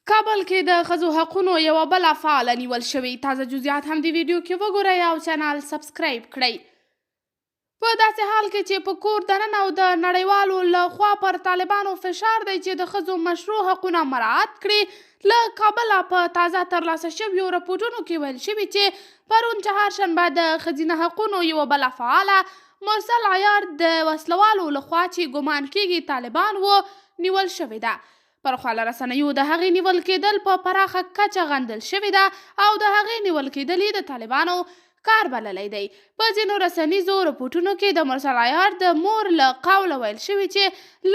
کابل کې د ښځو حقونو یوه بله فعاله نیول شوې. تازه جزئیات هم د ویډیو کې وګورئ او چینل سبسکرایب کړئ. په داسې حال کې چې په کور دننه او د نړیوالو له خوا پر طالبانو فشار دی چې د ښځو مشروع حقونه مراعات کړي، له کابله په تازه ترلاسه شویو راپورټونو کې ویل شوي چې پرون چهارشنبه د ښځینه حقونو یوه بله فعاله مرسل عیار د وسلوالو لخوا چې ګمان کېږي طالبان و نیول شوې ده. پر خواله رسنیو د هغې نیول کېدل په پراخه کچه غندل شوې ده او د هغې نیول کېدل یې د طالبانو کار بللی دی. په ځینو رسنیزو رپوټونو کې د مرسل عیار د مور له قوله ویل شوي چې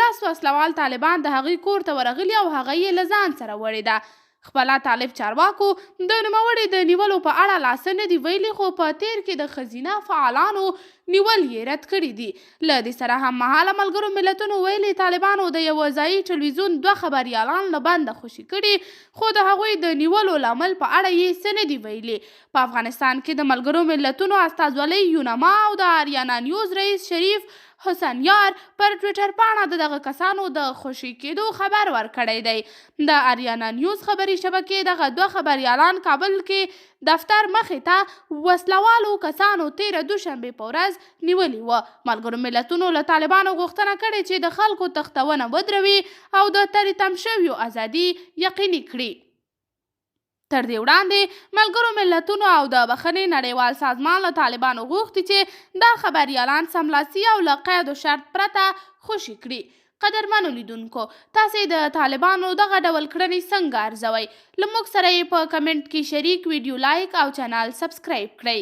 10 وسلوال طالبان د هغې کور ته ورغلي او هغه یې له ځان سره وړې ده. خپله طالب چارواکو د نوموړې د نیولو په اړه لا څه نه دي ویلي، خو په تیر کې د ښځینه فعالانو نیول یې رد کړي دي. له دې سره هممهاله ملګرو ملتونو ویلي طالبانو د یوه ځایي ټلویزیون 2 خبریالان له بنده خوشي کړي، خو د هغوی د نیولو لامل په اړه یې څه نه دي ویلي. په افغانستان کې د ملګرو ملتونو استازولۍ یونما او د آریانا نیوز رئیس شریف حسن یار پر ټویټر پاڼه د دغه کسانو د خوشي کېدو خبر ورکړی دی. د آریانا نیوز خبري شبکې دغه 2 خبریالان کابل کې دفتر مخې ته وسلوالو کسانو تیره دوشنبې په ورځ نیولي وه. ملګرو ملتونو له طالبانو غوښتنه کړې چې د خلکو تښتونه ودروي او د ترې تم شویو ازادي یقیني کړي. تر دې وړاندې ملګرو ملتونو او د بخښنې نړیوال سازمان له طالبانو غوښتي چې دا خبریالان سملاسي او له قید و شرط پرته خوشي کړي. قدرمنو لیدونکو، تاسې د طالبانو دغه ډول کړنې څنګه ارزوئ؟ له موږ سره یې په کمنټ کې شریک، ویډیو لایک او چینل سبسکرایب کړئ.